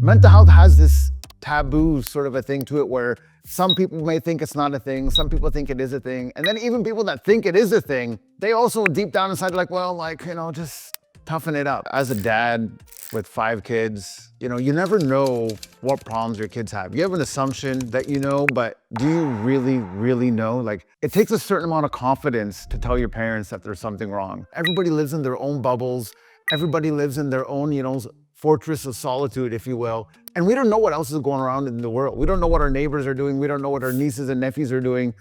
mental health has this taboo sort of a thing to it where some people may think it's not a thing, some people think it is a thing, and then even people that think it is a thing, they also deep down inside like, well, like, just toughen it up. As a dad with 5 kids, you never know what problems your kids have. You have an assumption that you know, but do you really know? Like, it takes a certain amount of confidence to tell your parents that there's something wrong. Everybody lives in their own bubbles. Everybody lives in their own, fortress of solitude, if you will. And we don't know what else is going around in the world. We don't know what our neighbors are doing. We don't know what our nieces and nephews are doing.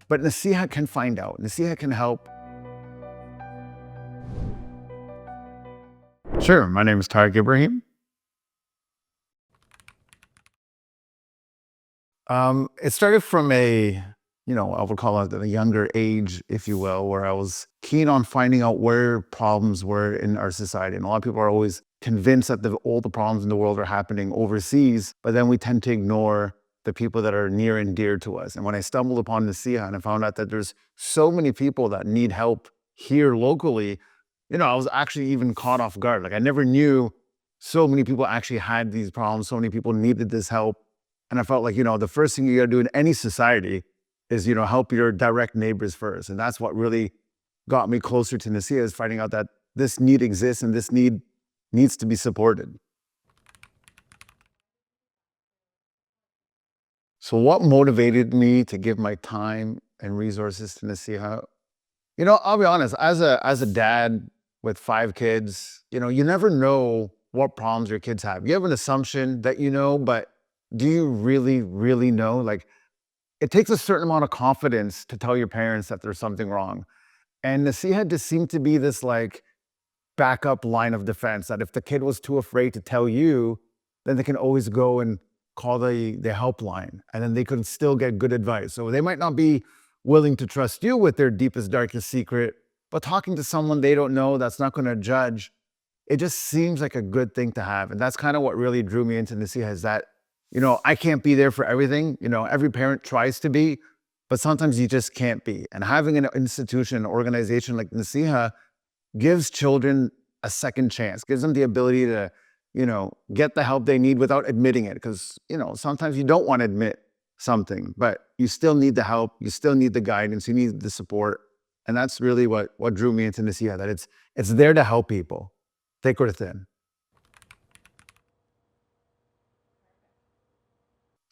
But Naseeha can find out. Naseeha can help. Sure, my name is Tarek Ibrahim. It started from I would call it a younger age, if you will, where I was keen on finding out where problems were in our society. And a lot of people are always convinced that all the problems in the world are happening overseas, but then we tend to ignore the people that are near and dear to us. And when I stumbled upon Naseeha and I found out that there's so many people that need help here locally, I was actually even caught off guard. Like, I never knew so many people actually had these problems, so many people needed this help. And I felt like, the first thing you gotta do in any society is, help your direct neighbors first. And that's what really got me closer to Naseeha, is finding out that this need exists and this need needs to be supported. So what motivated me to give my time and resources to Naseeha? I'll be honest, as a dad with 5 kids, you never know what problems your kids have. You have an assumption that you know, but do you really know? Like, it takes a certain amount of confidence to tell your parents that there's something wrong. And Naseeha just seemed to be this like backup line of defense, that if the kid was too afraid to tell you, then they can always go and call the helpline, and then they could still get good advice. So they might not be willing to trust you with their deepest, darkest secret, but talking to someone they don't know that's not going to judge, it just seems like a good thing to have. And that's kind of what really drew me into Naseeha, is that, I can't be there for everything. Every parent tries to be, but sometimes you just can't be. And having an institution, an organization like Naseeha gives children a second chance, gives them the ability to, get the help they need without admitting it. Because, sometimes you don't want to admit something, but you still need the help, you still need the guidance, you need the support. And that's really what drew me into Naseeha, that it's there to help people, thick or thin.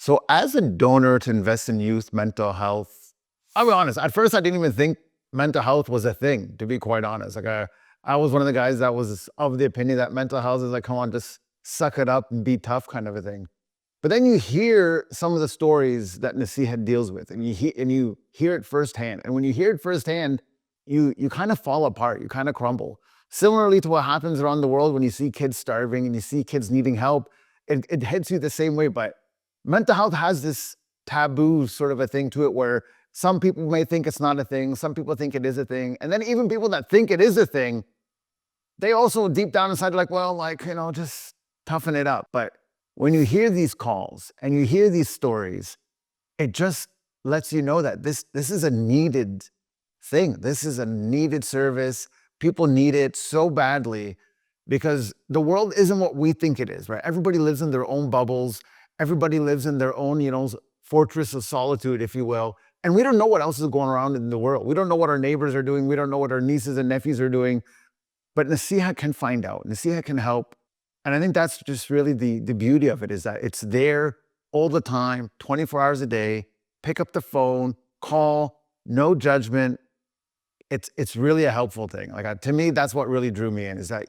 So as a donor to invest in youth mental health, I'll be honest, at first I didn't even think mental health was a thing, to be quite honest. Like, I was one of the guys that was of the opinion that mental health is like, come on, just suck it up and be tough kind of a thing. But then you hear some of the stories that Naseeha deals with, and you hear it firsthand. And when you hear it firsthand, you kind of fall apart, you kind of crumble. Similarly to what happens around the world when you see kids starving and you see kids needing help, it hits you the same way. But mental health has this taboo sort of a thing to it where some people may think it's not a thing, some people think it is a thing. And then even people that think it is a thing, they also deep down inside are like, well, like, just toughen it up. But when you hear these calls and you hear these stories, it just lets you know that this is a needed thing. This is a needed service. People need it so badly because the world isn't what we think it is, right? Everybody lives in their own bubbles. Everybody lives in their own, fortress of solitude, if you will. And we don't know what else is going around in the world. We don't know what our neighbors are doing. We don't know what our nieces and nephews are doing. But Naseeha can find out. Naseeha can help. And I think that's just really the beauty of it, is that it's there all the time, 24 hours a day. Pick up the phone, call, no judgment. It's really a helpful thing. Like, to me, that's what really drew me in, is that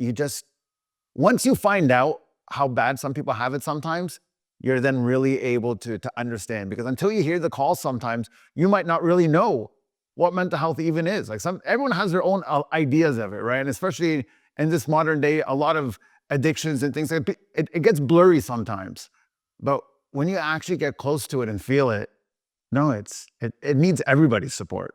once you find out how bad some people have it sometimes, you're then really able to understand. Because until you hear the call, sometimes you might not really know what mental health even is. Like, everyone has their own ideas of it, right? And especially in this modern day, a lot of addictions and things, it gets blurry sometimes. But when you actually get close to it and feel it, no, it needs everybody's support.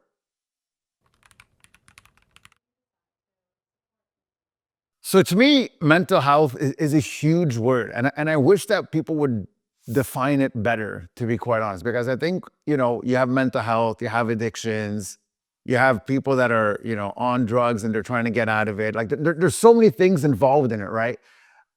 So to me, mental health is a huge word. And I wish that people would define it better, to be quite honest, because I think, you have mental health, you have addictions, you have people that are, on drugs and they're trying to get out of it. Like, there's so many things involved in it, right?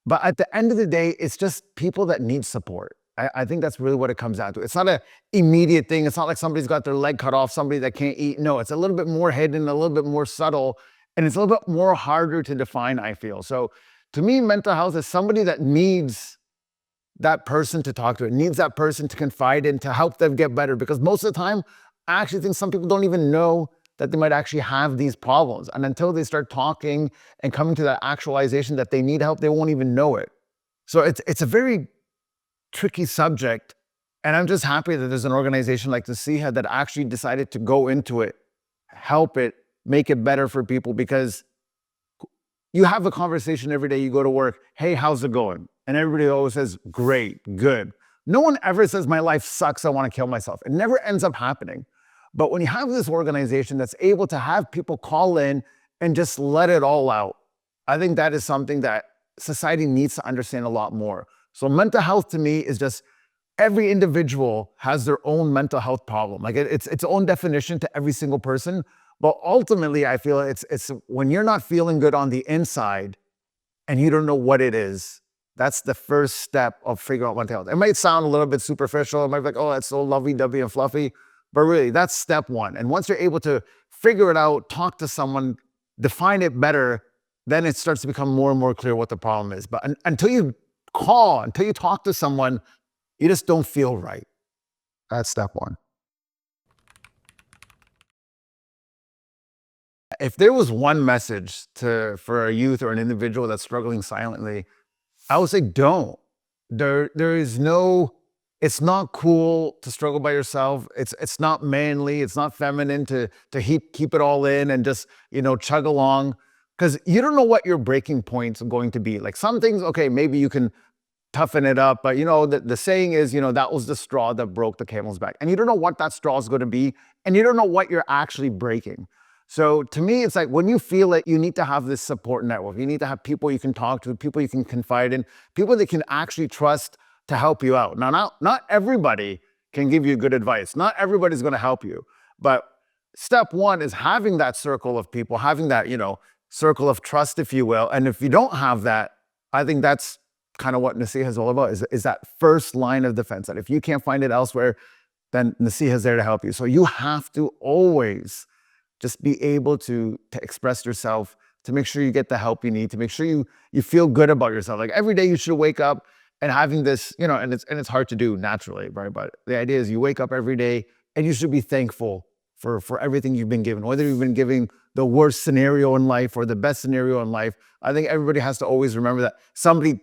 But at the end of the day, it's just people that need support. I think that's really what it comes down to. It's not an immediate thing. It's not like somebody's got their leg cut off, somebody that can't eat. No, it's a little bit more hidden, a little bit more subtle, and it's a little bit more harder to define, I feel. So to me, mental health is somebody that needs that person to talk to. It needs that person to confide in to help them get better. Because most of the time, I actually think some people don't even know that they might actually have these problems. And until they start talking and coming to that actualization that they need help, they won't even know it. So it's a very tricky subject. And I'm just happy that there's an organization like Naseeha that actually decided to go into it, help it, make it better for people, because you have a conversation every day, you go to work, hey, how's it going? And everybody always says, great, good. No one ever says, my life sucks, I want to kill myself. It never ends up happening. But when you have this organization that's able to have people call in and just let it all out, I think that is something that society needs to understand a lot more. So mental health to me is just every individual has their own mental health problem. Like it's its own definition to every single person. But ultimately, I feel it's when you're not feeling good on the inside and you don't know what it is, that's the first step of figuring out mental health. It might sound a little bit superficial. It might be like, oh, that's so lovey-dovey and fluffy. But really, that's step one. And once you're able to figure it out, talk to someone, define it better, then it starts to become more and more clear what the problem is. But until you call, until you talk to someone, you just don't feel right. That's step one. If there was one message for a youth or an individual that's struggling silently, I would say don't. There is no, it's not cool to struggle by yourself. It's not manly, it's not feminine to keep it all in and just, chug along. Because you don't know what your breaking points are going to be. Like some things, okay, maybe you can toughen it up, but the saying is, that was the straw that broke the camel's back. And you don't know what that straw is going to be, and you don't know what you're actually breaking. So to me, it's like when you feel it, you need to have this support network. You need to have people you can talk to, people you can confide in, people that can actually trust to help you out. Now, not everybody can give you good advice. Not everybody's going to help you. But step one is having that circle of people, having that, circle of trust, if you will. And if you don't have that, I think that's kind of what Naseeha is all about, is that first line of defense. That if you can't find it elsewhere, then Naseeha is there to help you. So you have to always just be able to express yourself, to make sure you get the help you need, to make sure you feel good about yourself. Like every day you should wake up and having this, and it's hard to do naturally, right? But the idea is you wake up every day and you should be thankful for everything you've been given, whether you've been given the worst scenario in life or the best scenario in life. I think everybody has to always remember that somebody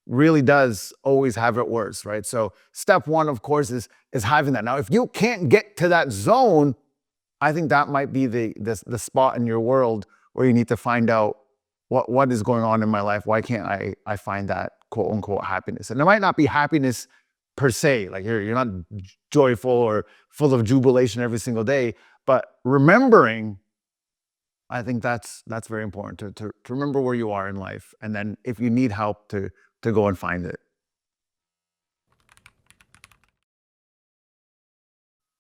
really does always have it worse, right? So step one, of course, is having that. Now, if you can't get to that zone, I think that might be the spot in your world where you need to find out what is going on in my life. Why can't I find that quote unquote happiness? And it might not be happiness per se, like you're not joyful or full of jubilation every single day, but remembering, I think that's very important to remember where you are in life. And then if you need help to go and find it.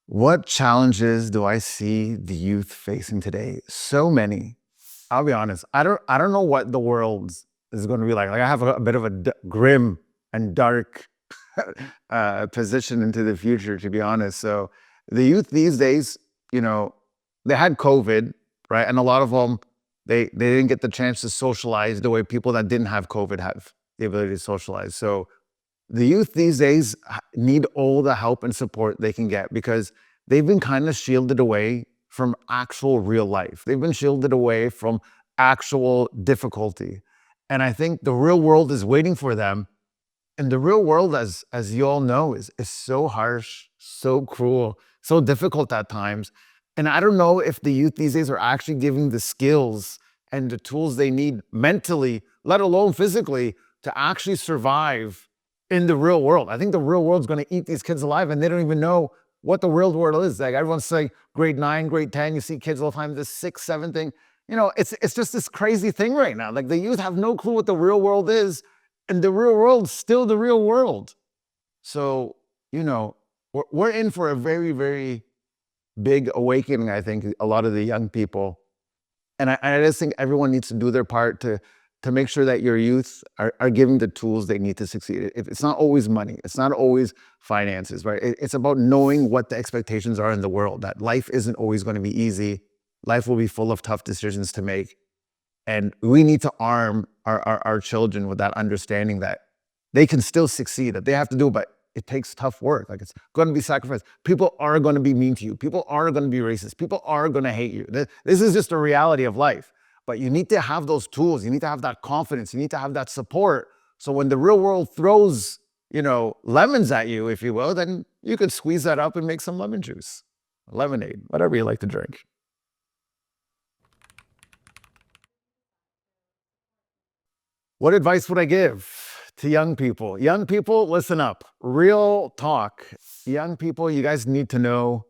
What challenges do I see the youth facing today? So many. I'll be honest. I don't know what the world is going to be like. Like I have a bit of a grim and dark position into the future, to be honest. So the youth these days, they had COVID, right? And a lot of them, they didn't get the chance to socialize the way people that didn't have COVID have the ability to socialize. So the youth these days need all the help and support they can get, because they've been kind of shielded away from actual real life. They've been shielded away from actual difficulty. And I think the real world is waiting for them. And the real world, as you all know, is so harsh, so cruel, so difficult at times. And I don't know if the youth these days are actually giving the skills and the tools they need mentally, let alone physically, to actually survive in the real world. I think the real world's going to eat these kids alive, and they don't even know what the real world is. Like everyone's saying grade 9, grade 10, you see kids all the time, this 6, 7 thing. It's just this crazy thing right now. Like the youth have no clue what the real world is, and the real world's still the real world. So, we're in for a very, very big awakening, I think, a lot of the young people. And I just think everyone needs to do their part to to make sure that your youth are given the tools they need to succeed. It's not always money. It's not always finances, right? It's about knowing what the expectations are in the world, that life isn't always going to be easy. Life will be full of tough decisions to make. And we need to arm our children with that understanding that they can still succeed, that they have to do it, but it takes tough work. Like, it's going to be sacrifice. People are going to be mean to you. People are going to be racist. People are going to hate you. This is just a reality of life. But you need to have those tools. You need to have that confidence. You need to have that support. So when the real world throws, lemons at you, if you will, then you can squeeze that up and make some lemon juice, lemonade, whatever you like to drink. What advice would I give to young people? Young people, listen up. Real talk. Young people, you guys need to know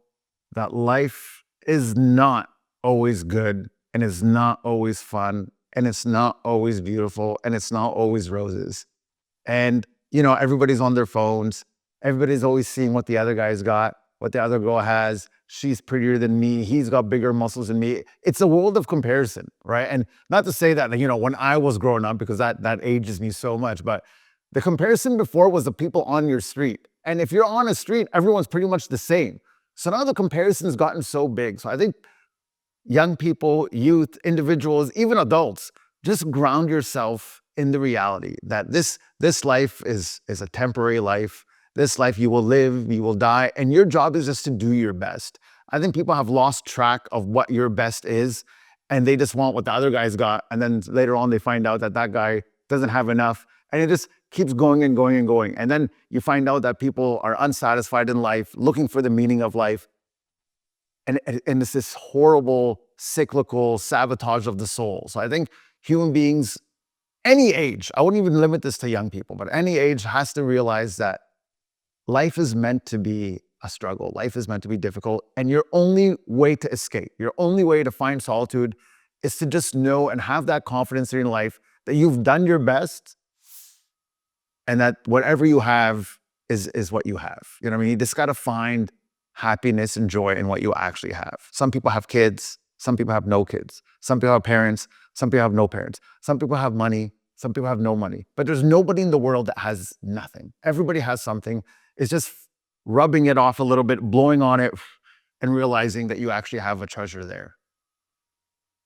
that life is not always good, and it's not always fun, and it's not always beautiful, and it's not always roses. And, everybody's on their phones. Everybody's always seeing what the other guy's got, what the other girl has. She's prettier than me. He's got bigger muscles than me. It's a world of comparison, right? And not to say that, when I was growing up, because that ages me so much, but the comparison before was the people on your street. And if you're on a street, everyone's pretty much the same. So now the comparison has gotten so big. So I think young people, youth, individuals, even adults, just ground yourself in the reality that this life is a temporary life. This life you will live, you will die, and your job is just to do your best. I think people have lost track of what your best is, and they just want what the other guy's got, and then later on they find out that guy doesn't have enough, and it just keeps going and going and going. And then you find out that people are unsatisfied in life, looking for the meaning of life, and it's this horrible, cyclical sabotage of the soul. So I think human beings, any age, I wouldn't even limit this to young people, but any age has to realize that life is meant to be a struggle. Life is meant to be difficult. And your only way to escape, your only way to find solitude is to just know and have that confidence in your life that you've done your best and that whatever you have is what you have. You know what I mean? You just got to find happiness and joy in what you actually have. Some people have kids. Some people have no kids. Some people have parents. Some people have no parents. Some people have money. Some people have no money. But there's nobody in the world that has nothing. Everybody has something. It's just rubbing it off a little bit, blowing on it, and realizing that you actually have a treasure there.